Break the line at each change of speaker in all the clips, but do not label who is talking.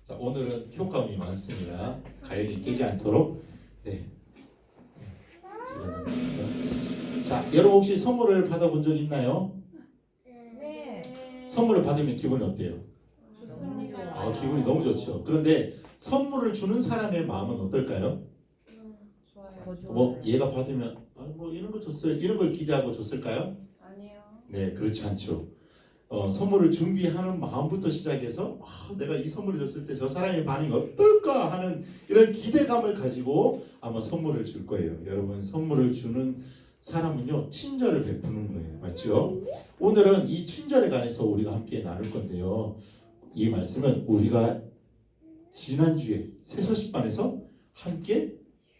자, 오늘은 효과음이 많습니다. 가연이 깨지 않도록. 네. 자, 여러분 혹시 선물을 받아본 적 있나요?
네.
선물을 받으면 기분이 어때요?
좋습니다.
아, 기분이 너무 좋죠. 그런데 선물을 주는 사람의 마음은 어떨까요?
좋아요.
뭐 얘가 받으면 뭐 이런 거 줬어요. 이런 걸 기대하고 줬을까요?
아니요.
네, 그렇지 않죠. 선물을 준비하는 마음부터 시작해서 내가 이 선물을 줬을 때 저 사람의 반응이 어떨까 하는 이런 기대감을 가지고 아마 선물을 줄 거예요. 여러분, 선물을 주는 사람은요 친절을 베푸는 거예요. 맞죠? 오늘은 이 친절에 관해서 우리가 함께 나눌 건데요. 이 말씀은 우리가 지난주에 새서식반에서 함께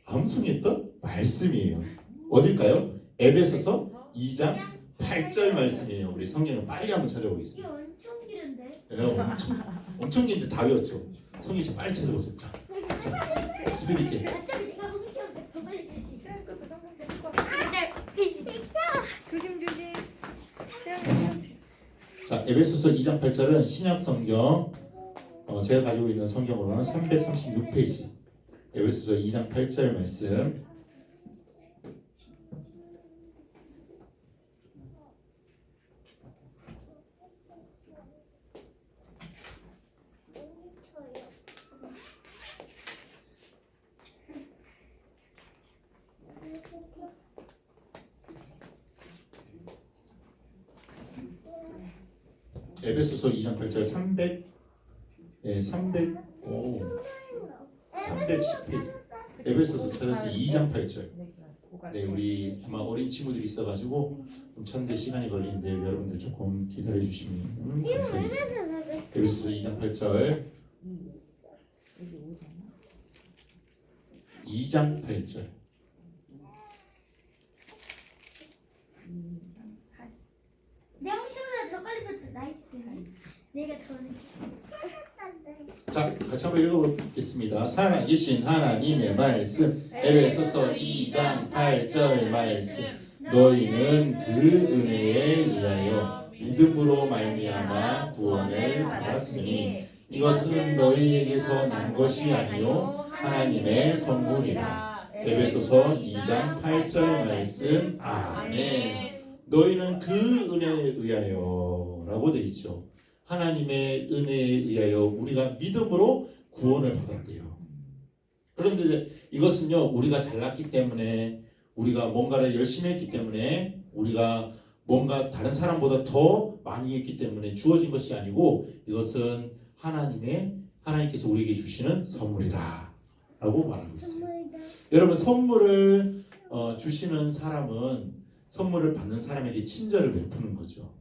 암송했던 말씀이에요. 어딜까요? 에베소서 2장 8절 말씀이에요. 우리 성경을 빨리 한번 찾아보겠습니다.
이게 엄청 길은데?
네, 엄청 긴데 다 외웠죠. 성경 씨 빨리 찾아보세요. 자, 스피드 있게.
어차피 내가 보기 시험때 더 빨리 줄 수 있어.
조심조심. 세영이
자, 에베소서 2장 8절은 신약 성경 제가 가지고 있는 성경으로는 336페이지. 에베소서 2장 8절 말씀. 에베소서 2장 8절 310페이지. 에베소서 찾아서 2장 8절. 네, 우리 아마 어린 친구들이 있어가지고 좀 찾는데 시간이 걸리는데 여러분들 조금 기다려 주시면 감사하겠습니다. 에베소서 2장 8절. 2장 8절.
내가 보기 시험보다 더 빨리 봤어. 나이스. 내가 더 늦게.
자, 같이 한번 읽어보겠습니다. 살아계신 하나님의 말씀. 에베소서 2장 8절 말씀. 너희는 그 은혜에 의하여 믿음으로 말미암아 구원을 받았으니 이것은 너희에게서 난 것이 아니요 하나님의 선물이라. 에베소서 2장 8절 말씀. 아멘. 너희는 그 은혜에 의하여 라고 되어 있죠. 하나님의 은혜에 의하여 우리가 믿음으로 구원을 받았대요. 그런데 이것은요 우리가 잘났기 때문에 우리가 뭔가를 열심히 했기 때문에 우리가 뭔가 다른 사람보다 더 많이 했기 때문에 주어진 것이 아니고 이것은 하나님께서 우리에게 주시는 선물이다 라고 말하고 있어요. 여러분, 선물을 주시는 사람은 선물을 받는 사람에게 친절을 베푸는 거죠.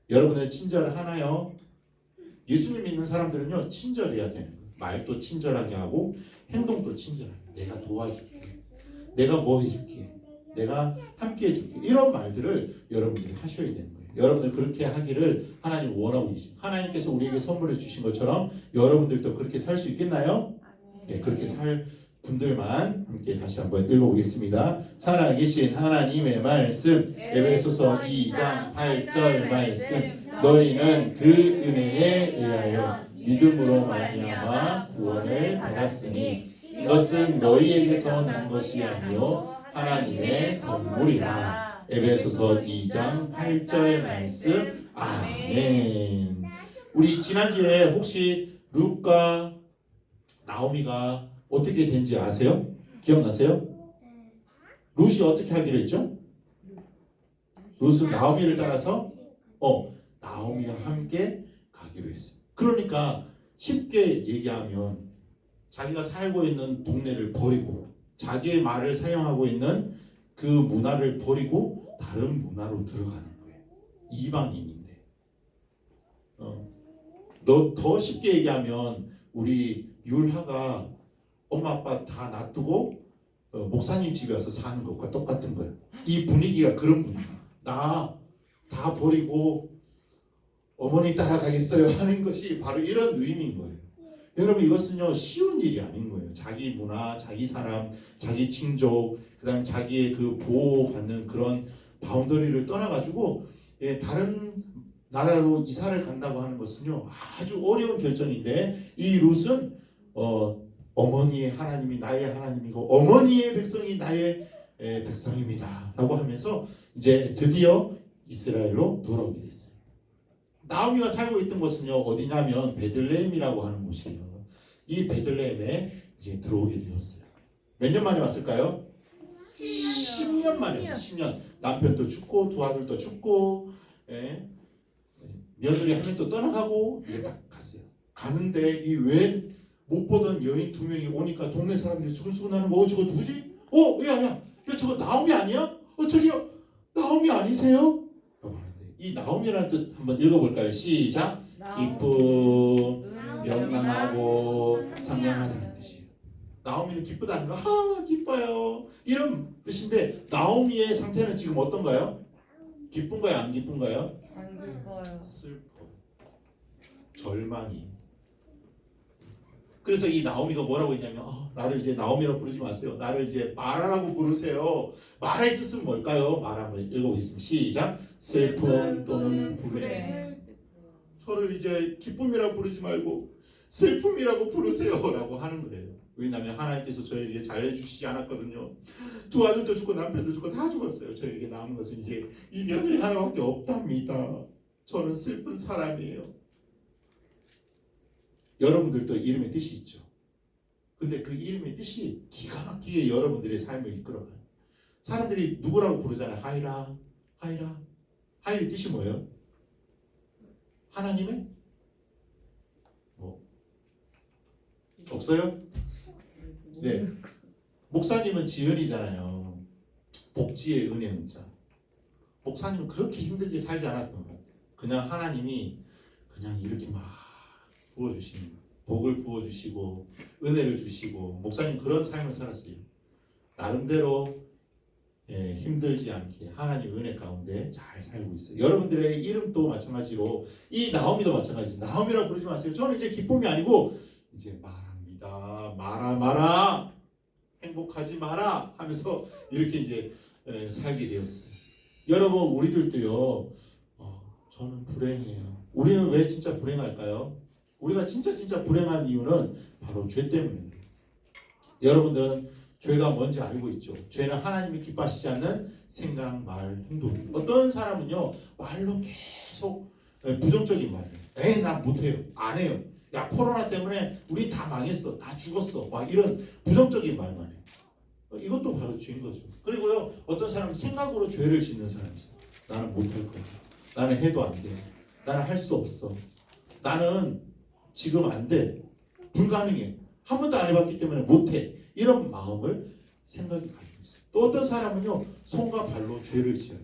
여러분의 친절 하나요? 예수님 믿는 사람들은요 친절해야 되는 거예요. 말도 친절하게 하고 행동도 친절하게. 내가 도와줄게, 내가 뭐 해줄게, 내가 함께 해줄게, 이런 말들을 여러분들이 하셔야 되는 거예요. 여러분들 그렇게 하기를 하나님 원하고 계십니다. 하나님께서 우리에게 선물을 주신 것처럼 여러분들도 그렇게 살 수 있겠나요? 네, 그렇게 살 분들만 함께 다시 한번 읽어보겠습니다. 살아계신 하나님의 말씀. 에베소서 2장 8절 말씀. 너희는 그 은혜에 의하여 믿음으로 말미암아 구원을 받았으니 이것은 너희에게서 난 것이 아니요 하나님의 선물이라. 에베소서 2장 8절 말씀. 아멘. 우리 지난주에 혹시 룻과 나오미가 어떻게 된지 아세요? 기억나세요? 룻이 어떻게 하기로 했죠? 룻은 나오미를 따라서 나오미와 함께 가기로 했어요. 그러니까 쉽게 얘기하면 자기가 살고 있는 동네를 버리고 자기의 말을 사용하고 있는 그 문화를 버리고 다른 문화로 들어가는 거예요. 이방인인데. 더 쉽게 얘기하면 우리 율하가 엄마 아빠 다 놔두고 목사님 집에 와서 사는 것과 똑같은 거예요. 이 분위기가 그런 분위기야. 나 다 버리고 어머니 따라가겠어요 하는 것이 바로 이런 의미인 거예요. 여러분, 이것은요 쉬운 일이 아닌 거예요. 자기 문화, 자기 사람, 자기 친족, 그다음 자기의 그 보호받는 그런 바운더리를 떠나가지고 다른 나라로 이사를 간다고 하는 것은요 아주 어려운 결정인데 이 룻은 어머니의 하나님이 나의 하나님이고 어머니의 백성이 나의 백성입니다 라고 하면서 이제 드디어 이스라엘로 돌아오게 됐어요. 나오미가 살고 있던 곳은요 어디냐면 베들레헴이라고 하는 곳이에요. 이 베들레헴에 이제 들어오게 되었어요. 몇 년 만에 왔을까요? 10년 만에 왔어요. 10년. 남편도 죽고 두 아들도 죽고 며느리 한 명 또 떠나가고 이제 딱 갔어요. 가는데 이 왜 못 보던 여인 두 명이 오니까 동네 사람들이 수근수근하는 거. 저거 누구지? 야야 저거 나오미 아니야? 저기요 나오미 아니세요? 라고 하는데 이 나오미라는 뜻 한번 읽어볼까요? 시작. 기쁨, 명랑하고 상냥하다는 뜻이에요. 나오미는 기쁘다는 거. 기뻐요 이런 뜻인데 나오미의 상태는 지금 어떤가요? 기쁜가요? 안 기쁜가요?
안 긁어요.
슬퍼, 절망이. 그래서 이 나오미가 뭐라고 했냐면 나를 이제 나오미라고 부르지 마세요. 나를 이제 마라라고 부르세요. 마라의 뜻은 뭘까요? 마라 한번 읽어보겠습니다. 시작. 슬픔 또는 불행. 저를 이제 기쁨이라고 부르지 말고 슬픔이라고 부르세요라고 하는 거예요. 왜냐하면 하나님께서 저에게 잘해주시지 않았거든요. 두 아들도 죽고 남편도 죽고 다 죽었어요. 저에게 남은 것은 이제 이 며느리 하나밖에 없답니다. 저는 슬픈 사람이에요. 여러분들도 이름의 뜻이 있죠. 근데 그 이름의 뜻이 기가 막히게 여러분들의 삶을 이끌어가요. 사람들이 누구라고 부르잖아요. 하이라, 하이라. 하이의 뜻이 뭐예요? 하나님의? 없어요? 네. 목사님은 지은이잖아요. 복지의 은혜 은자. 목사님은 그렇게 힘들게 살지 않았던 것 같아요. 그냥 하나님이 그냥 이렇게 막 부어주시는 거예요. 복을 부어주시고 은혜를 주시고 목사님 그런 삶을 살았어요. 나름대로 힘들지 않게 하나님 은혜 가운데 잘 살고 있어요. 여러분들의 이름도 마찬가지로 이 나오미도 마찬가지. 나오미라고 부르지 마세요. 저는 이제 기쁨이 아니고 이제 말합니다. 마라 행복하지 마라 하면서 이렇게 이제 살게 되었어요. 여러분 우리들도요. 저는 불행해요. 우리는 왜 진짜 불행할까요? 우리가 진짜 불행한 이유는 바로 죄 때문입니다. 여러분들은 죄가 뭔지 알고 있죠. 죄는 하나님이 기뻐하시지 않는 생각, 말, 행동입니다. 어떤 사람은요 말로 계속 부정적인 말이에요. 나 못해요. 안 해요. 야 코로나 때문에 우리 다 망했어. 다 죽었어. 막 이런 부정적인 말만 해요. 이것도 바로 죄인 거죠. 그리고요 어떤 사람은 생각으로 죄를 짓는 사람이 있어요. 나는 못할 거야. 나는 해도 안 돼. 나는 할 수 없어. 나는 지금 안 돼. 불가능해. 한 번도 안 해봤기 때문에 못해. 이런 마음을 생각이 가지고 있어요. 또 어떤 사람은요 손과 발로 죄를 지어요.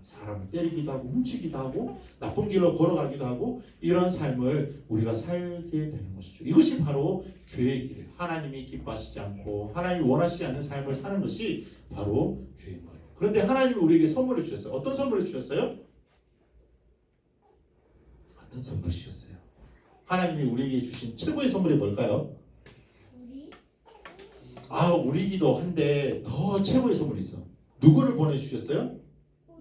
사람을 때리기도 하고 훔치기도 하고 나쁜 길로 걸어가기도 하고 이런 삶을 우리가 살게 되는 것이죠. 이것이 바로 죄의 길이에요. 하나님이 기뻐하시지 않고 하나님이 원하시지 않는 삶을 사는 것이 바로 죄인 거예요. 그런데 하나님이 우리에게 선물을 주셨어요. 어떤 선물을 주셨어요? 어떤 선물을 주셨어요? 하나님이 우리에게 주신 최고의 선물이 뭘까요? 우리기도 한데 더 최고의 선물이 있어. 누구를 보내주셨어요?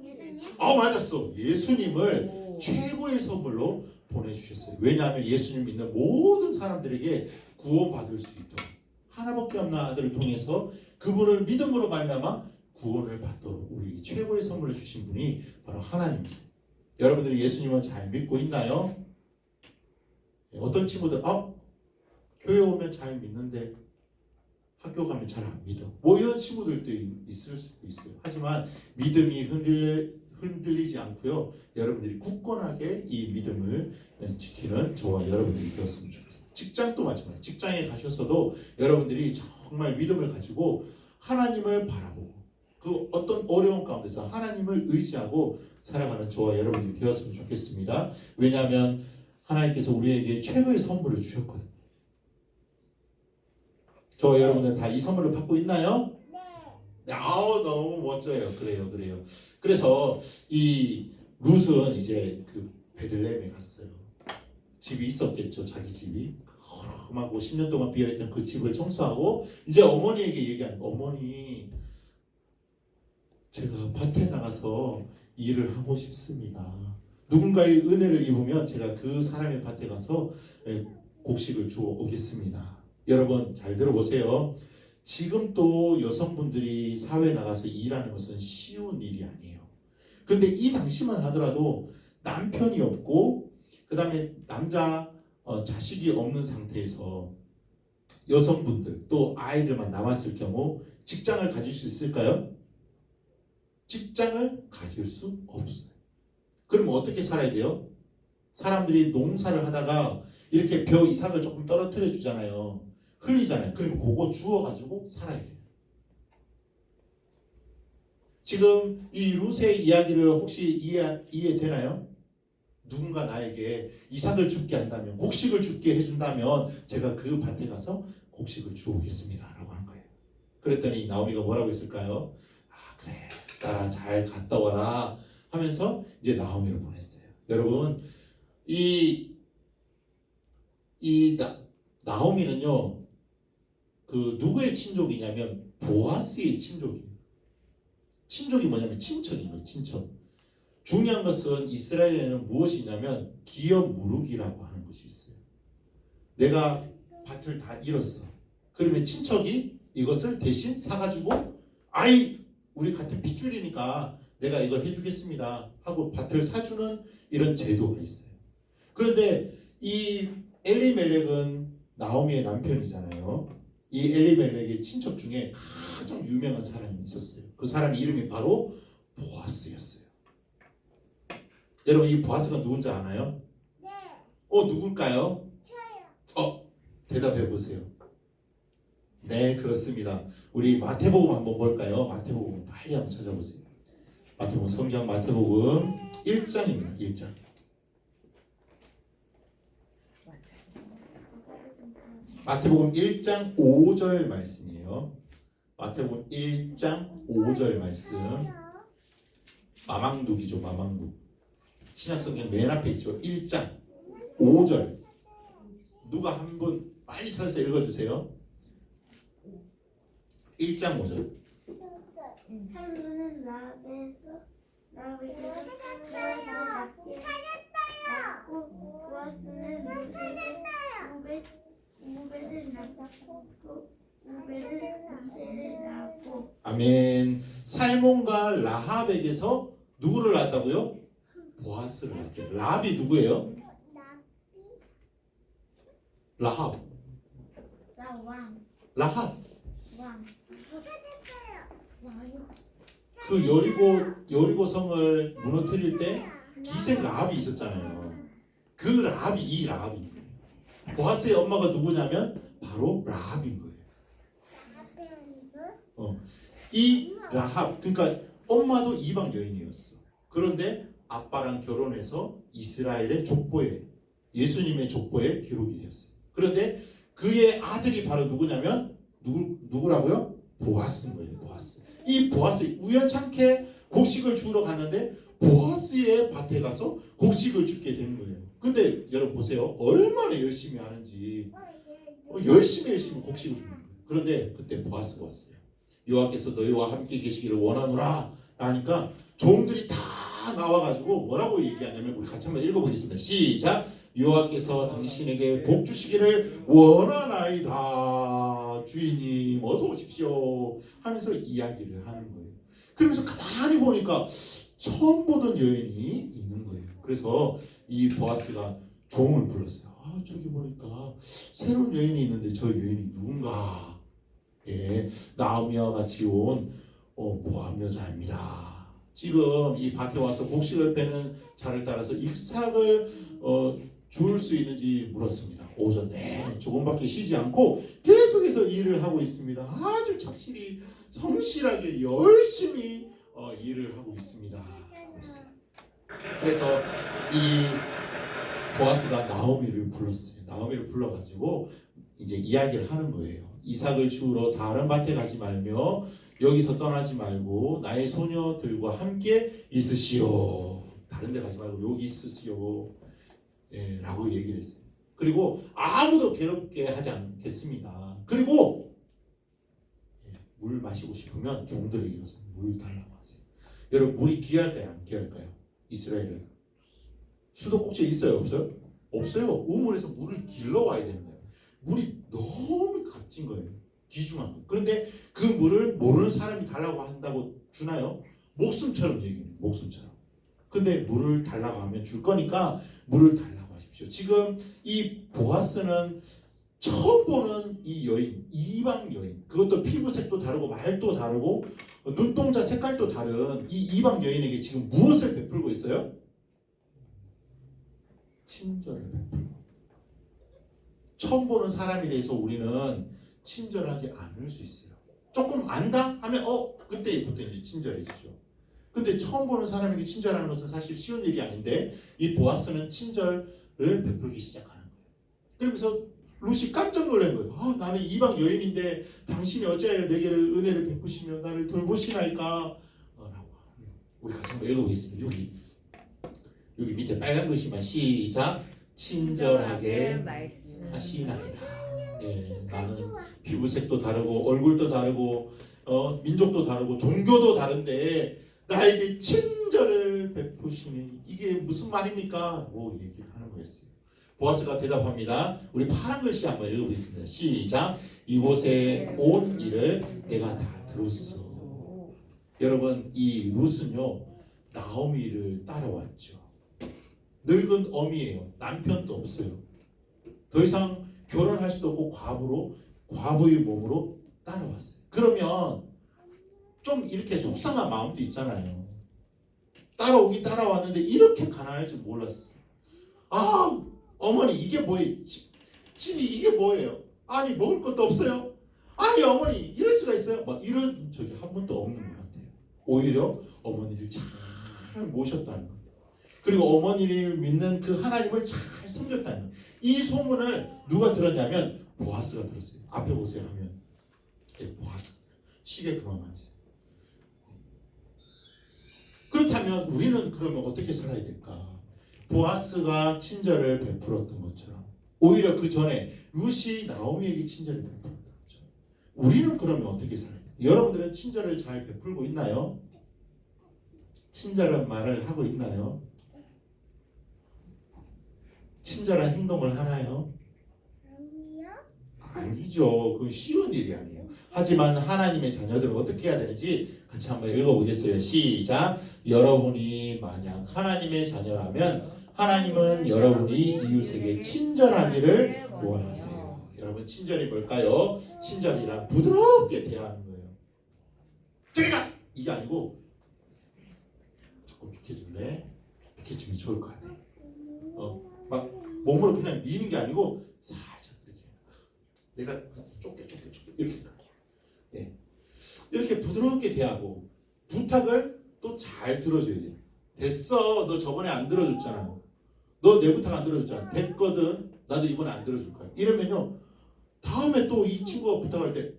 예수님?
맞았어. 예수님을 최고의 선물로 보내주셨어요. 왜냐하면 예수님 믿는 모든 사람들에게 구원받을 수 있도록 하나밖에 없는 아들을 통해서 그분을 믿음으로 말미암아 구원을 받도록 우리 최고의 선물을 주신 분이 바로 하나님입니다. 여러분들이 예수님을 잘 믿고 있나요? 어떤 친구들 교회 오면 잘 믿는데 학교 가면 잘 안 믿어. 이런 친구들도 있을 수도 있어요. 하지만 믿음이 흔들리지 않고요. 여러분들이 굳건하게 이 믿음을 지키는 저와 여러분들이 되었으면 좋겠어요. 직장도 마찬가지. 직장에 가셔서도 여러분들이 정말 믿음을 가지고 하나님을 바라보고 그 어떤 어려운 가운데서 하나님을 의지하고 살아가는 저와 여러분들이 되었으면 좋겠습니다. 왜냐하면 하나님께서 우리에게 최고의 선물을 주셨거든요. 저와 여러분은 다 이 선물을 받고 있나요? 네. 너무 멋져요. 그래요. 그래서 이 룻은 이제 그 베들레헴에 갔어요. 집이 있었겠죠. 자기 집이. 허름하고 10년 동안 비어있던 그 집을 청소하고 이제 어머니에게 얘기하는 거예요. 어머니, 제가 밭에 나가서 일을 하고 싶습니다. 누군가의 은혜를 입으면 제가 그 사람의 밭에 가서 곡식을 주워 오겠습니다. 여러분 잘 들어보세요. 지금 또 여성분들이 사회에 나가서 일하는 것은 쉬운 일이 아니에요. 그런데 이 당시만 하더라도 남편이 없고 그 다음에 남자 자식이 없는 상태에서 여성분들 또 아이들만 남았을 경우 직장을 가질 수 있을까요? 직장을 가질 수 없어요. 그럼 어떻게 살아야 돼요? 사람들이 농사를 하다가 이렇게 벼 이삭을 조금 떨어뜨려 주잖아요. 흘리잖아요. 그러면 그거 주워가지고 살아야 돼요. 지금 이 룻의 이야기를 혹시 이해되나요? 누군가 나에게 이삭을 줍게 한다면, 곡식을 줍게 해준다면 제가 그 밭에 가서 곡식을 주우겠습니다 라고 한 거예요. 그랬더니 나오미가 뭐라고 했을까요? 아 그래 나라 잘 갔다 와라 하면서 이제 나오미를 보냈어요. 여러분 나오미는요 그 누구의 친족이냐면 보아스의 친족이에요. 친족이 뭐냐면 친척이에요. 친척. 중요한 것은 이스라엘에는 무엇이냐면 기업 무르기라고 하는 것이 있어요. 내가 밭을 다 잃었어. 그러면 친척이 이것을 대신 사가지고 아이 우리 같은 핏줄이니까 내가 이걸 해주겠습니다 하고 밭을 사주는 이런 제도가 있어요. 그런데 이 엘리멜렉은 나오미의 남편이잖아요. 이 엘리멜렉의 친척 중에 가장 유명한 사람이 있었어요. 그 사람 이름이 바로 보아스였어요. 여러분 이 보아스가 누군지 아나요?
네.
누굴까요?
저요.
대답해 보세요. 네 그렇습니다. 우리 마태복음 한번 볼까요? 마태복음 빨리 한번 찾아보세요. 마태복음 성경 마태복음 1장입니다. 1장. 마태복음 1장 5절 말씀이에요. 마태복음 1장 5절 말씀. 마망둑이죠. 마망둑. 신약성경 맨 앞에 있죠. 1장 5절. 누가 한 분 빨리 찾아서 읽어주세요. 1장 5절.
살루는 라베에서 낳게 낳고 보아스는 우벳을 낳고 우벳은 이새를 낳고.
아멘. 살몬과 라합에게서 누구를 낳았다고요? 보아스를 낳았대요. 라합이 누구예요? 라합. 라합. 그 여리고 성을 무너뜨릴 때 기생 라합이 있었잖아요. 그 라합이 이 라합이. 보아스의 엄마가 누구냐면 바로 라합인 거예요. 이 라합 그러니까 엄마도 이방 여인이었어. 그런데 아빠랑 결혼해서 이스라엘의 족보에 예수님의 족보에 기록이 되었어요. 그런데 그의 아들이 바로 누구냐면 누구라고요? 보아스인 거예요. 보아스. 이 보아스 우연찮게 곡식을 주우러 갔는데 보아스의 밭에 가서 곡식을 줍게 된 거예요. 근데 여러분 보세요. 얼마나 열심히 하는지. 열심히 곡식을 줍는 거예요. 그런데 그때 보아스가 왔어요. 여호와께서 너희와 함께 계시기를 원하노라 하니까 종들이 다 나와가지고 뭐라고 얘기하냐면 우리 같이 한번 읽어보겠습니다. 시작. 여호와께서 당신에게 복 주시기를 원하나이다. 주인님 어서 오십시오 하면서 이야기를 하는 거예요. 그러면서 가만히 보니까 처음 보던 여인이 있는 거예요. 그래서 이 보아스가 종을 불렀어요. 저기 보니까 새로운 여인이 있는데 저 여인이 누군가? 예, 나오미와 같이 온 모함 여자입니다. 지금 이 밭에 와서 곡식을 빼는 자를 따라서 이삭을 줄 수 있는지 물었습니다. 오전 내내 조금밖에 쉬지 않고 계속해서 일을 하고 있습니다. 아주 착실히 성실하게 열심히 일을 하고 있습니다. 그래서 이 보아스가 나오미를 불렀어요. 나오미를 불러가지고 이제 이야기를 하는 거예요. 이삭을 주우러 다른 밭에 가지 말며 여기서 떠나지 말고 나의 소녀들과 함께 있으시오. 다른 데 가지 말고 여기 있으시오. 예, 라고 얘기를 했어요. 그리고 아무도 괴롭게 하지 않겠습니다. 그리고 물 마시고 싶으면 종들에게 가서 물 달라고 하세요. 여러분 물이 귀할까요? 안 귀할까요? 이스라엘은 수도꼭지에 있어요? 없어요? 없어요. 우물에서 물을 길러 와야 됩니다. 물이 너무 값진 거예요. 귀중한 거. 그런데 그 물을 모르는 사람이 달라고 한다고 주나요? 목숨처럼 얘기해요. 목숨처럼. 근데 물을 달라고 하면 줄 거니까 물을 달라고 하십시오. 지금 이 보아스는 처음 보는 이 여인, 이방 여인, 그것도 피부색도 다르고 말도 다르고 눈동자 색깔도 다른 이 이방 여인에게 지금 무엇을 베풀고 있어요? 친절을 베풀고. 처음 보는 사람에 대해서 우리는 친절하지 않을 수 있어요. 조금 안다 하면 그때부터 이제 친절해지죠. 근데 처음 보는 사람에게 친절하는 것은 사실 쉬운 일이 아닌데 이 보아스는 친절을 베풀기 시작하는 거예요. 그러면서 룻이 깜짝 놀란 거예요. 나는 이방 여인인데 당신이 어찌하여 내게를 은혜를 베푸시며 나를 돌보시나이까 라고. 우리 같이 한번 읽어보겠습니다. 여기 밑에 빨간 글씨만 시작. 친절하게 말씀하시나이다. 나는 피부색도 다르고 얼굴도 다르고 민족도 다르고 종교도 다른데 나에게 친절을 베푸시니 이게 무슨 말입니까? 라고 얘기를 하는 거였어요. 보아스가 대답합니다. 우리 파란 글씨 한번 읽어보겠습니다. 시작. 이곳에 온 일을 내가 다 들었어. 여러분 이 룻은요 나오미를 따라왔죠. 늙은 어미예요. 남편도 없어요. 더 이상 결혼할 수도 없고 과부의 몸으로 따라왔어요. 그러면 좀 이렇게 속상한 마음도 있잖아요. 따라오긴 따라왔는데 이렇게 가난할 줄 몰랐어. 어머니 이게 뭐예요? 집이 이게 뭐예요? 아니 먹을 것도 없어요? 아니 어머니 이럴 수가 있어요? 막 이런 적이 한 번도 없는 것 같아요. 오히려 어머니를 잘 모셨다는 거예요. 그리고 어머니를 믿는 그 하나님을 잘 섬겼다는 거예요. 이 소문을 누가 들었냐면 보아스가 들었어요. 앞에 보세요 하면 보아스 시계 그만 만지세요. 그렇다면 우리는 그러면 어떻게 살아야 될까? 보아스가 친절을 베풀었던 것처럼 오히려 그 전에 룻이 나오미에게 친절을 베풀었던 것처럼 우리는 그러면 어떻게 살아야 돼요? 여러분들은 친절을 잘 베풀고 있나요? 친절한 말을 하고 있나요? 친절한 행동을 하나요? 아니죠. 그건 쉬운 일이 아니에요. 하지만 하나님의 자녀들은 어떻게 해야 되는지 같이 한번 읽어보겠어요. 시작. 여러분이 만약 하나님의 자녀라면 하나님은 여러분이 이웃에게 친절하기를 원하세요. 여러분 친절이 뭘까요? 친절이란 부드럽게 대하는 거예요. 저리가! 이게 아니고 조금 비켜줄래? 비켜주면 좋을 것 같아. 막 몸으로 그냥 미는 게 아니고 살짝 이렇게 내가 좁게 이렇게 이렇게 부드럽게 대하고 부탁을 또 잘 들어줘야 돼. 됐어. 너 저번에 안 들어줬잖아. 너 내 부탁 안 들어줬잖아. 됐거든. 나도 이번에 안 들어줄 거야. 이러면요 다음에 또 이 친구가 부탁할 때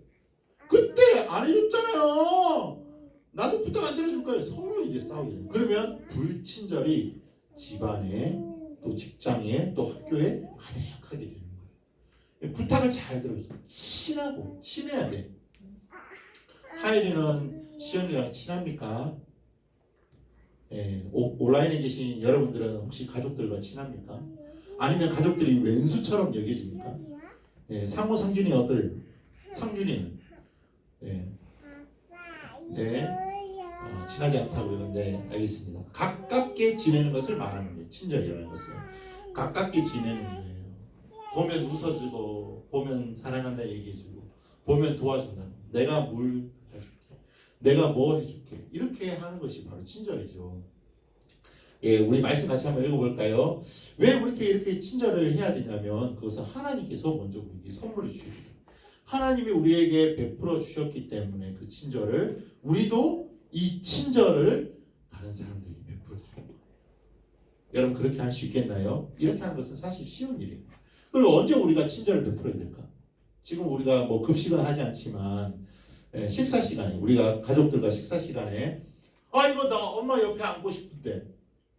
그때 안 해줬잖아요. 나도 부탁 안 들어줄 거예요. 서로 이제 싸우게 돼요. 그러면 불친절이 집안에 또 직장에 또 학교에 가득하게 되는 거예요. 부탁을 잘 들어줘. 친해야 돼. 하율이는 시연이랑 친합니까? 온라인에 계신 여러분들은 혹시 가족들과 친합니까? 아니면 가족들이 왼수처럼 여겨집니까? 상호 상준이 어때요? 상준이는? 친하지 않다고 그러는데 알겠습니다. 가깝게 지내는 것을 말하는 거예요. 친절이라는 것은 가깝게 지내는 거예요. 보면 웃어주고 보면 사랑한다 얘기해주고 보면 도와준다. 내가 뭘 해줄게. 내가 뭐 해줄게. 이렇게 하는 것이 바로 친절이죠. 우리 말씀 같이 한번 읽어볼까요? 왜 이렇게 친절을 해야 되냐면 그것은 하나님께서 먼저 우리에게 선물을 주셨어요. 하나님이 우리에게 베풀어 주셨기 때문에 그 친절을 우리도 이 친절을 다른 사람들에게 베풀어 주는 거예요. 여러분 그렇게 할 수 있겠나요? 이렇게 하는 것은 사실 쉬운 일이에요. 그럼 언제 우리가 친절을 베풀어야 될까? 지금 우리가 뭐 급식은 하지 않지만 식사 시간에 우리가 가족들과 식사 시간에 이거 나 엄마 옆에 앉고 싶은데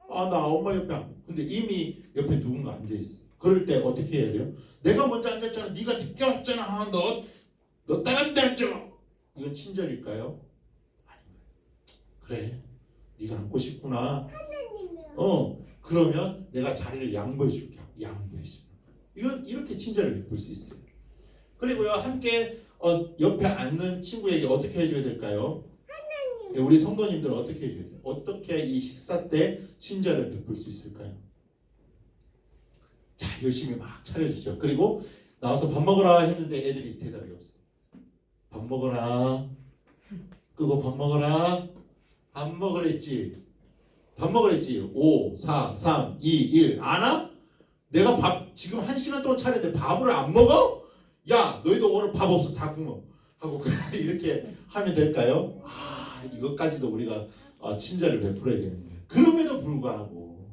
나 엄마 옆에 근데 이미 옆에 누군가 앉아 있어. 그럴 때 어떻게 해야 돼요? 내가 먼저 앉았잖아. 네가 늦게 왔잖아. 너 다른 데 앉아. 이건 친절일까요? 그래, 네가 앉고 싶구나. 그러면 내가 자리를 양보해 줄게. 양보해 줘. 이건 이렇게 친절을 베풀 수 있어요. 그리고요 함께 옆에 앉는 친구에게 어떻게 해줘야 될까요? 예, 우리 성도님들은 어떻게 해줘야 돼요? 어떻게 이 식사 때 친절을 베풀 수 있을까요? 자, 열심히 막 차려주죠. 그리고 나와서 밥 먹으라 했는데 애들이 대답이 없어요. 밥 먹어라. 끄고 밥 먹어라. 밥 먹으랬지. 밥 먹으랬지. 5, 4, 3, 2, 1. 안 와? 내가 밥 지금 1시간 동안 차렸는데 밥을 안 먹어? 야, 너희도 오늘 밥 없어. 다 굶어. 하고 이렇게 하면 될까요? 이것까지도 우리가 친절을 베풀어야 되는 거예요. 그럼에도 불구하고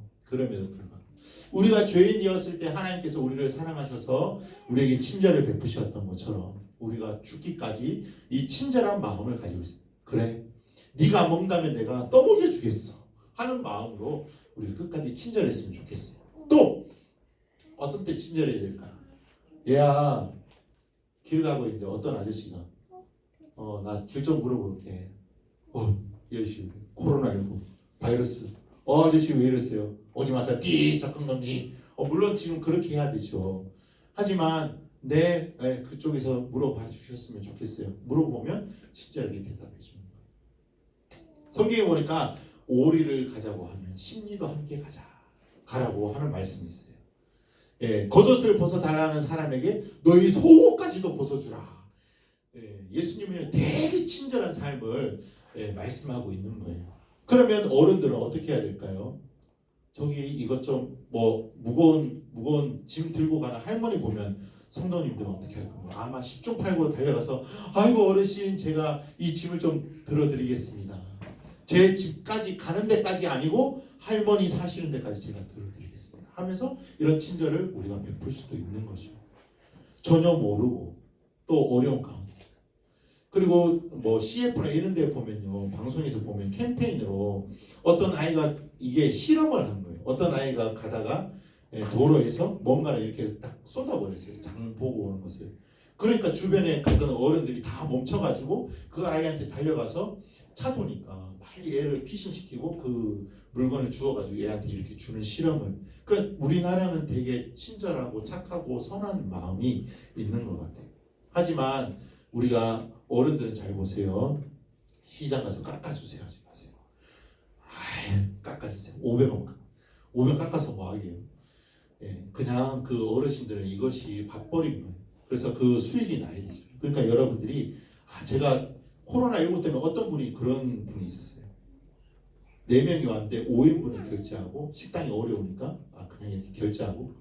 우리가 죄인이었을 때 하나님께서 우리를 사랑하셔서 우리에게 친절을 베푸셨던 것처럼 우리가 죽기까지 이 친절한 마음을 가지고 있어요. 그래, 네가 먹는다면 내가 떠먹여 주겠어 하는 마음으로 우리 끝까지 친절했으면 좋겠어요. 또 어떤 때 친절해야 될까? 얘야, 길 가고 있는데 어떤 아저씨가 나 길 좀 물어볼게. 여시 코로나19 바이러스. 아저씨 왜 이러세요? 오지 마세요. 접근 금지. 물론 지금 그렇게 해야 되죠. 하지만 그쪽에서 물어봐 주셨으면 좋겠어요. 물어보면 친절하게 대답해 주는 거예요. 성경에 보니까 오리를 가자고 하면 심리도 함께 가라고 하는 말씀이 있어요. 예, 겉옷을 벗어달라는 사람에게 너희 속옷까지도 벗어주라. 예수님은 되게 친절한 삶을 말씀하고 있는 거예요. 그러면 어른들은 어떻게 해야 될까요? 저기 이것 좀 무거운 짐 들고 가는 할머니 보면 성도님들은 어떻게 할 건가요? 아마 10중 8구 달려가서 아이고 어르신 제가 이 짐을 좀 들어드리겠습니다. 제 집까지 가는 데까지 아니고 할머니 사시는 데까지 제가 들어드리겠습니다 하면서 이런 친절을 우리가 베풀 수도 있는 거죠. 전혀 모르고 또 어려운 가운데. 그리고 CF나 이런 데 보면요, 방송에서 보면 캠페인으로 어떤 아이가 이게 실험을 한 거예요. 어떤 아이가 가다가 도로에서 뭔가를 이렇게 딱 쏟아버렸어요. 장 보고 오는 것을. 그러니까 주변에 갔던 어른들이 다 멈춰가지고 그 아이한테 달려가서 차도니까 빨리 애를 피신시키고 그 물건을 주워가지고 애한테 이렇게 주는 실험을. 그러니까 우리나라는 되게 친절하고 착하고 선한 마음이 있는 것 같아요. 하지만 우리가 어른들은 잘 보세요. 시장 가서 깎아주세요 하지 마세요. 깎아주세요. 500원 깎아서 뭐 하게요? 그냥 그 어르신들은 이것이 밥벌이인 거예요. 그래서 그 수익이 나야 되죠. 그러니까 여러분들이 제가 코로나19 때문에 어떤 분이 그런 분이 있었어요. 4명이 왔는데 5인분을 결제하고 식당이 어려우니까 그냥 이렇게 결제하고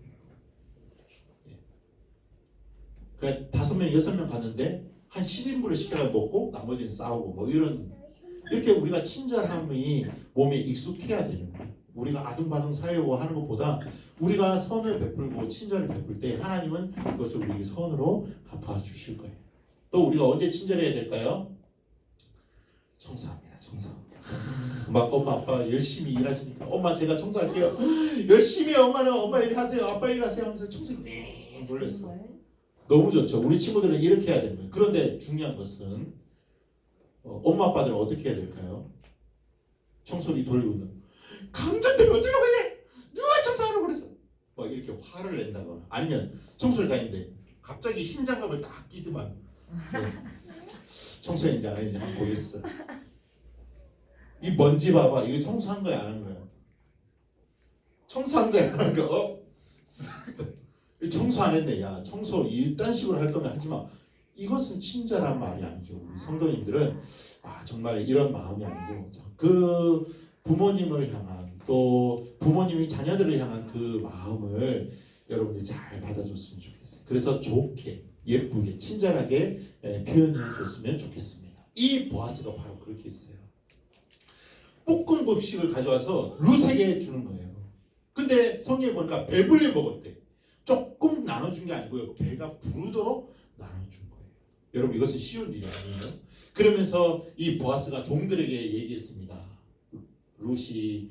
그냥 5명, 6명 갔는데 한 10인분을 시켜서 먹고 나머지는 싸우고 이렇게 우리가 친절함이 몸에 익숙해야 되는 거예요. 우리가 아둥바둥 살려고 하는 것보다 우리가 선을 베풀고 친절을 베풀 때 하나님은 그것을 우리에게 선으로 갚아주실 거예요. 또 우리가 언제 친절해야 될까요? 청소합니다. 막 엄마 아빠 열심히 일하시니까 엄마 제가 청소할게요. 열심히 엄마는 엄마 일하세요. 아빠 일하세요 하면서 청소기 맹 돌렸어. 너무 좋죠. 우리 친구들은 이렇게 해야 되는 거예요. 그런데 중요한 것은 엄마 아빠들은 어떻게 해야 될까요? 청소기 돌리고 있는 강전되면 어쩌려고 해? 누가 청소하라고 그랬어? 이렇게 화를 낸다거나 아니면 청소를 다니는데 갑자기 흰 장갑을 딱 끼더만 청소했는지 안 했는지 한번 보겠어. 이 먼지 봐봐. 이거 청소한 거야 안 한 거야? 청소한 거야 안 한 거야? 청소 안 했네. 야, 청소 이딴 식으로 할 거면 하지 마. 이것은 친절한 말이 아니죠. 우리 성도님들은 정말 이런 마음이 아니고 그 부모님을 향한 또 부모님이 자녀들을 향한 그 마음을 여러분들이 잘 받아줬으면 좋겠어요. 그래서 좋게 예쁘게 친절하게 표현해 줬으면 좋겠습니다. 이 보아스가 바로 그렇게 했어요. 볶은 곡식을 가져와서 룻에게 주는 거예요. 근데 성경에 보니까 배불리 먹었대. 조금 나눠준 게 아니고요. 배가 부르도록 나눠준 거예요. 여러분 이것은 쉬운 일이 아니에요. 그러면서 이 보아스가 종들에게 얘기했습니다. 룻이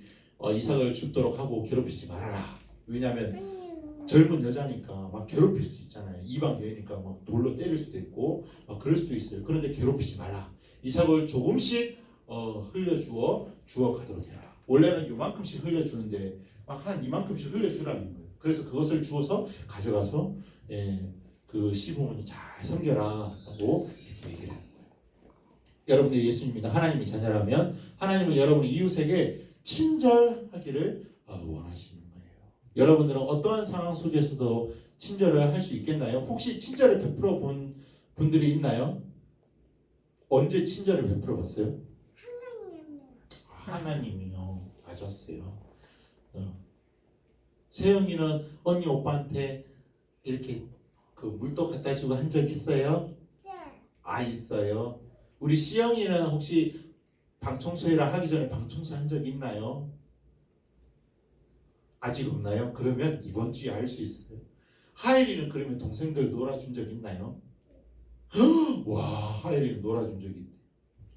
이삭을 죽도록 하고 괴롭히지 말아라. 왜냐하면 젊은 여자니까 막 괴롭힐 수 있잖아요. 이방 여이니까 막 돌로 때릴 수도 있고 막 그럴 수도 있어요. 그런데 괴롭히지 말라. 이삭을 조금씩 흘려주어 가도록 해라. 원래는 요만큼씩 흘려주는데 막 한 이만큼씩 흘려주라는 거예요. 그래서 그것을 주어서 가져가서 그 시부모님 잘 섬겨라 라고 얘기를 하는 거예요. 여러분들이 예수님이나 하나님의 자녀라면 하나님은 여러분의 이웃에게 친절하기를 원하시는 거예요. 여러분들은 어떠한 상황 속에서도 친절을 할 수 있겠나요? 혹시 친절을 베풀어 본 분들이 있나요? 언제 친절을 베풀어 봤어요? 하나님이요. 맞았어요. 세영이는 언니 오빠한테 이렇게 그 물도 갖다 주고 한 적 있어요?
네.
있어요. 우리 시영이는 혹시 방 청소회를 하기 전에 방 청소 한 적 있나요? 아직 없나요? 그러면 이번 주에 알 수 있어요. 하엘이는 그러면 동생들 놀아준 적 있나요? 와, 하엘이는 놀아준 적이 있대.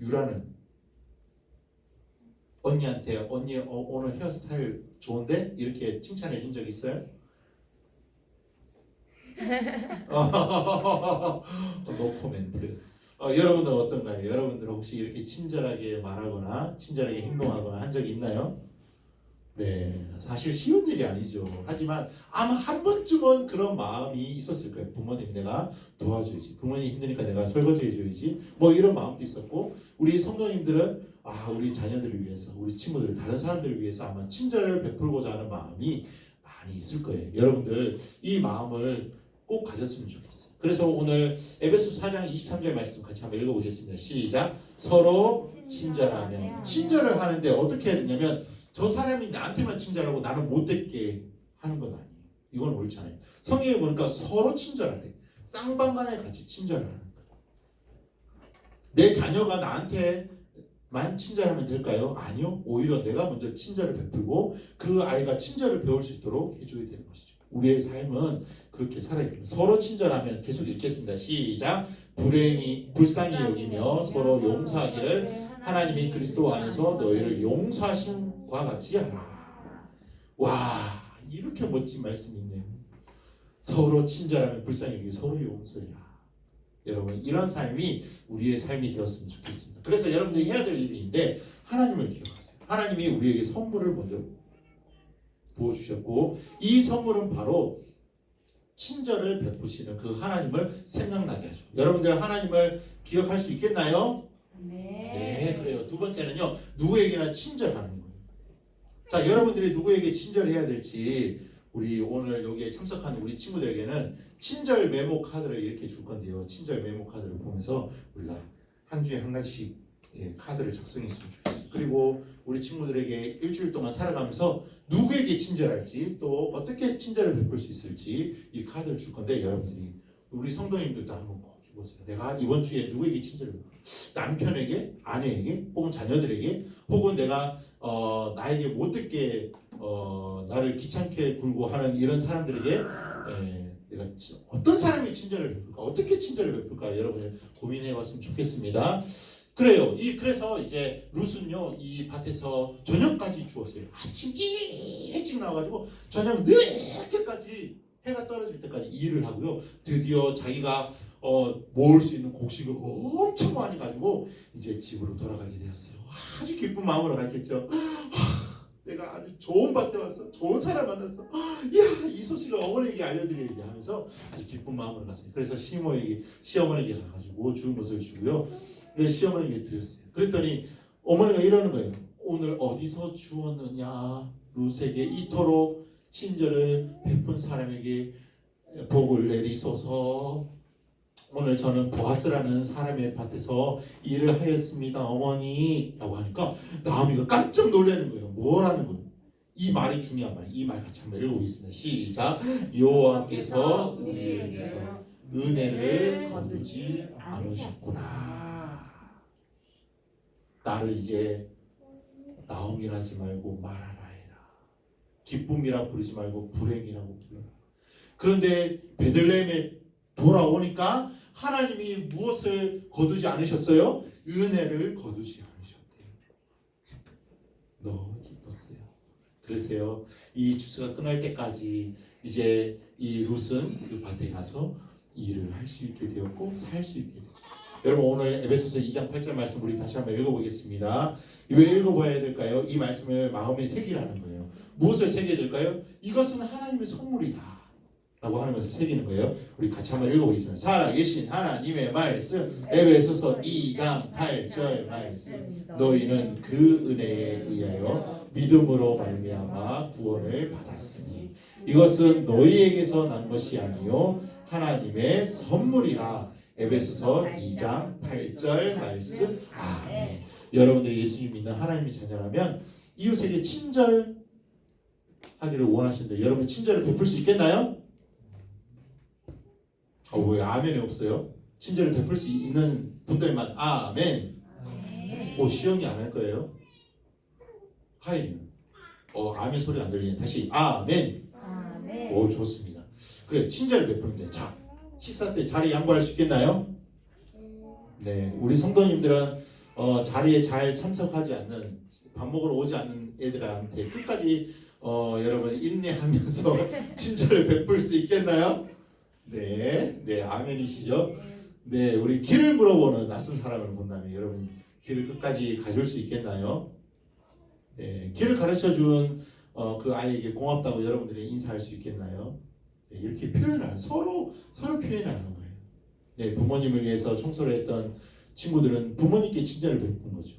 유라는 언니한테 언니 오늘 헤어스타일 좋은데? 이렇게 칭찬해 준 적 있어요? 노 코멘트. 여러분들은 어떤가요? 여러분들은 혹시 이렇게 친절하게 말하거나 친절하게 행동하거나 한 적이 있나요? 네, 사실 쉬운 일이 아니죠. 하지만 아마 한 번쯤은 그런 마음이 있었을 거예요. 부모님 내가 도와줘야지. 부모님 힘드니까 내가 설거지 해줘야지. 뭐 이런 마음도 있었고 우리 성도님들은 우리 자녀들을 위해서 우리 친구들 다른 사람들을 위해서 아마 친절을 베풀고자 하는 마음이 많이 있을 거예요. 여러분들 이 마음을 꼭 가졌으면 좋겠어요. 그래서 오늘 에베소 4장 23절 말씀 같이 한번 읽어보겠습니다. 시작. 서로 친절하며 친절을 하는데 어떻게 해야 되냐면 저 사람이 나한테만 친절하고 나는 못됐게 하는 건 아니에요. 이건 옳지 않아요. 성경에 보니까 서로 친절하래. 쌍방간에 같이 친절하는 거예요. 내 자녀가 나한테만 친절하면 될까요? 아니요. 오히려 내가 먼저 친절을 베풀고 그 아이가 친절을 배울 수 있도록 해줘야 되는 것이죠. 우리의 삶은 그렇게 살아야 돼요. 서로 친절하면 계속 읽겠습니다. 시작. 불쌍히 여기며 서로 용서하기를 하나님이 그리스도 안에서 너희를 용서하신 과 같이 하라. 와, 이렇게 멋진 말씀이 있네요. 서로 친절하면 불쌍히 여기고 서로 용서해라. 여러분 이런 삶이 우리의 삶이 되었으면 좋겠습니다. 그래서 여러분들이 해야 될 일인데 하나님을 기억하세요. 하나님이 우리에게 선물을 먼저 부어주셨고 이 선물은 바로 친절을 베푸시는 그 하나님을 생각나게 하죠. 여러분들 하나님을 기억할 수 있겠나요? 네, 그래요. 두 번째는요, 누구에게나 친절하는 거예요. 자, 여러분들이 누구에게 친절해야 될지 우리 오늘 여기에 참석하는 우리 친구들에게는 친절 메모 카드를 이렇게 줄 건데요. 친절 메모 카드를 보면서 우리가 한 주에 한 가지씩 카드를 작성했으면 좋겠어요. 그리고 우리 친구들에게 일주일 동안 살아가면서 누구에게 친절할지 또 어떻게 친절을 베풀 수 있을지 이 카드를 줄 건데 여러분들이 우리 성도님들도 한번 꼭 해보세요. 내가 이번 주에 누구에게 친절을 베풀 남편에게, 아내에게, 혹은 자녀들에게, 혹은 내가 나에게 못되게 나를 귀찮게 굴고 하는 이런 사람들에게 내가 어떤 사람이 친절을 베풀까, 어떻게 친절을 베풀까 여러분이 고민해봤으면 좋겠습니다. 그래요. 그래서 이제 룻은요 이 밭에서 저녁까지 주었어요. 아침 일찍 나와가지고 저녁 늦게까지 해가 떨어질 때까지 일을 하고요. 드디어 자기가 모을 수 있는 곡식을 엄청 많이 가지고 이제 집으로 돌아가게 되었어요. 아주 기쁜 마음으로 갔겠죠. 내가 아주 좋은 밭에 왔어. 좋은 사람 만났어. 이야, 이 소식을 어머니에게 알려드려야지 하면서 아주 기쁜 마음으로 갔어요. 그래서 시어머니에게 가가지고 주운 것을 주고요. 그래서 시어머니에게 드렸어요. 그랬더니 어머니가 이러는 거예요. 오늘 어디서 주었느냐? 룻에게 이토록 친절을 베푼 사람에게 복을 내리소서. 오늘 저는 보아스라는 사람의 밭에서 일을 하였습니다, 어머니 라고 하니까 나오미가 깜짝 놀라는 거예요. 뭐라는 거예요? 이 말이 중요한 말이에요. 이 말 같이 한번 읽어보겠습니다. 시작. 여호와께서 우리에게서 은혜를 거두지 않으셨구나. 나를 이제 나오미라 하지 말고 마라라 해라. 기쁨이라 부르지 말고 불행이라고 불러라. 그런데 베들레헴에 돌아오니까 하나님이 무엇을 거두지 않으셨어요? 은혜를 거두지 않으셨대요. 너무 기뻤어요. 그래서요, 이 주스가 끝날 때까지 이제 이 룻은 그 밭에 가서 일을 할 수 있게 되었고 살 수 있게 되었고. 여러분 오늘 에베소서 2장 8절 말씀 우리 다시 한번 읽어보겠습니다. 왜 읽어봐야 될까요? 이 말씀을 마음에 새기라는 거예요. 무엇을 새겨야 될까요? 이것은 하나님의 선물이다. 라고 하는 것을 새기는 거예요. 우리 같이 한번 읽어보겠습니다. 살아계신 하나님의 말씀 에베소서 2장 8절 말씀 너희는 그 은혜에 의하여 믿음으로 말미암아 구원을 받았으니 이것은 너희에게서 난 것이 아니요 하나님의 선물이라. 에베소서 2장 8절 말씀. 아멘. 여러분들이 예수님 믿는 하나님의 자녀라면 이웃에게 친절하기를 원하시는데 여러분 친절을 베풀 수 있겠나요? 왜 아멘이 없어요? 친절을 베풀 수 있는 분들만 아멘. 시영이 안 할 거예요? 하이는 아멘 소리가 안 들리네. 다시 아멘. 좋습니다. 그래 친절을 베푸는데 자 식사 때 자리 양보할 수 있겠나요? 네, 우리 성도님들은 자리에 잘 참석하지 않는 밥 먹으러 오지 않는 애들한테 끝까지 여러분 인내하면서 친절을 베풀 수 있겠나요? 네, 아멘이시죠? 네, 우리 길을 물어보는 낯선 사람을 본다면 여러분 길을 끝까지 가줄 수 있겠나요? 네, 길을 가르쳐준 그 아이에게 고맙다고 여러분들이 인사할 수 있겠나요? 네, 이렇게 표현하는 서로 표현하는 거예요. 네, 부모님을 위해서 청소를 했던 친구들은 부모님께 친절을 베푸는 거죠.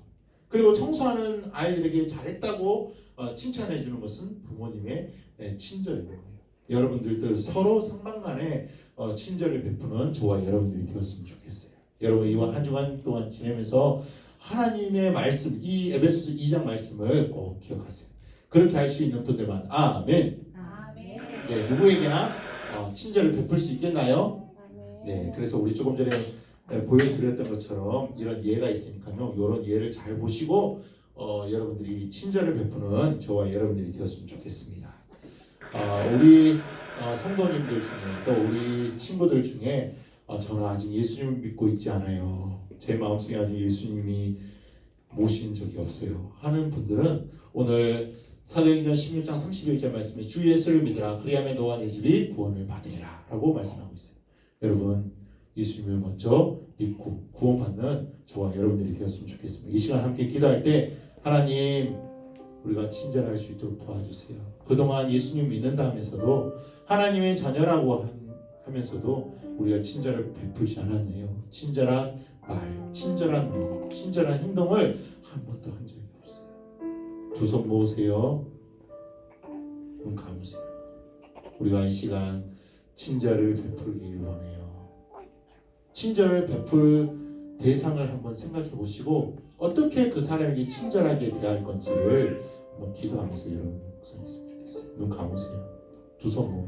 그리고 청소하는 아이들에게 잘했다고 칭찬해 주는 것은 부모님의 친절인 거예요. 여러분들도 서로 상방간에 친절을 베푸는 저와 여러분들이 되었으면 좋겠어요. 여러분 이번 한 주간 동안 지내면서 하나님의 말씀, 이 에베소서 2장 말씀을 꼭 기억하세요. 그렇게 할 수 있는 분들만 아멘. 네, 누구에게나 친절을 베풀 수 있겠나요? 네, 그래서 우리 조금 전에 보여드렸던 것처럼 이런 예가 있으니까요. 이런 예를 잘 보시고 여러분들이 친절을 베푸는 저와 여러분들이 되었으면 좋겠습니다. 우리 성도님들 중에 또 우리 친구들 중에 저는 아직 예수님을 믿고 있지 않아요. 제 마음속에 아직 예수님이 모신 적이 없어요 하는 분들은 오늘 사도행전 16장 31절 말씀에 주 예수를 믿으라 그리하면 너와 내 집이 구원을 받으리라 라고 말씀하고 있어요. 여러분 예수님을 먼저 믿고 구원받는 저와 여러분들이 되었으면 좋겠습니다. 이 시간 함께 기도할 때 하나님 우리가 친절할 수 있도록 도와주세요. 그동안 예수님 믿는다 하면서도 하나님의 자녀라고 하면서도 우리가 친절을 베풀지 않았네요. 친절한 말, 친절한 말, 친절한 행동을 한 번도 한 적이 없어요. 두 손 모으세요. 눈 감으세요. 우리가 이 시간 친절을 베풀기 원해요. 친절을 베풀 대상을 한번 생각해 보시고 어떻게 그 사람에게 친절하게 대할 건지를 한번 기도하면서 여러분 묵상했으면 좋겠어요. 눈 감으세요. 두 손 모으.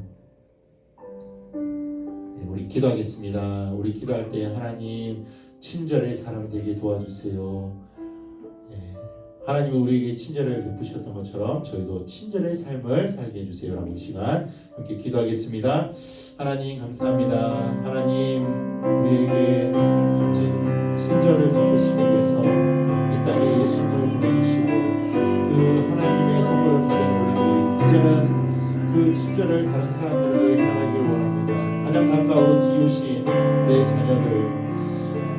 네, 우리 기도하겠습니다. 우리 기도할 때 하나님 친절의 사람 되게 도와주세요. 네, 하나님이 우리에게 친절을 베푸셨던 것처럼 저희도 친절의 삶을 살게 해주세요 라고 이 시간 함께 기도하겠습니다. 하나님 감사합니다. 하나님 우리에게 값진 친절을 베푸시기 위해서 이 땅에 예수님을 보내주시고 그 하나님의 선물을 받은 우리들이 이제는 그 친절을 다른 사람들에게 전하기를 원합니다. 가장 가까운 이웃인 내 자녀들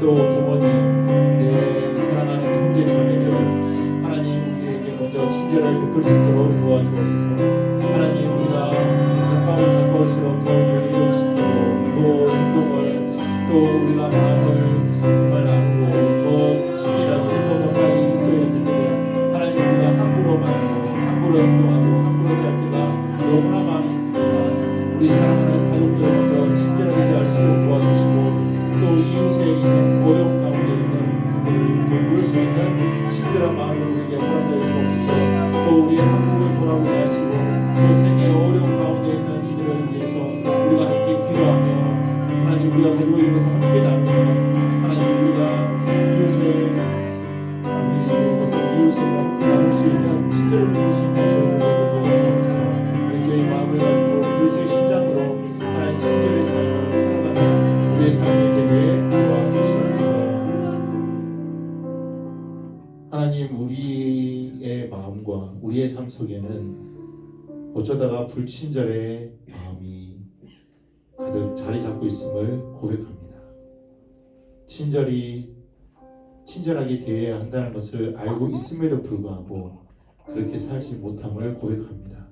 또 부모님 내 사랑하는 형제 자매들 하나님 우리에게 먼저 친절을 베풀 수 있도록 도와주옵소서. 하나님 우리가 가까울수록 더 교육시키고 또 행동을 또 우리가 마음을 정말 나누고 더 친밀하고 더 가까이 있어야 되는데 하나님 우리가 함부로 말하고 함부로 행동하고 함부로 할 때가 너무나 많이 있습니다. 우리 사랑하는 가족들 먼저 친절하게 대할 수 있도록 도와주시고 또 이웃에 있는 어려운 가운데 있는 분들을 모을 수 있는 친절한 마음을 우리에게 허락하여 주옵소서. 또 우리의 한국을 돌아보게 하시고 또 세계의 어려운 가운데 있는 이들을 위해서 우리가 함께 기도하며 하나님 우리가 가지고 있는 것을 함께 나누며 하나님 우리가 이웃에 함께 나눌 수 있는 친절을 베풀 수 있는 저희를 도와주옵소서. 그리스도의 마음을 가지고 그리스도의 심장으로 하나님 친절의 삶을 살아가는 우리의 삶이 되게 도와주시옵소서. 하나님 우리의 마음과 우리의 삶 속에는 어쩌다가 불친절의 마음이 가득 자리 잡고 있음을 고백합니다. 친절하게 대해야 한다는 것을 알고 있음에도 불구하고 그렇게 살지 못함을 고백합니다.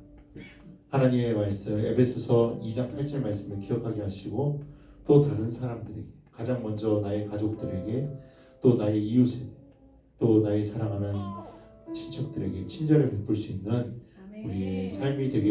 하나님의 말씀 에베소서 2장 8절 말씀을 기억하게 하시고 또 다른 사람들에게 가장 먼저 나의 가족들에게 또 나의 이웃에게 또 나의 사랑하는 친척들에게 친절을 베풀 수 있는 우리의 삶이 되게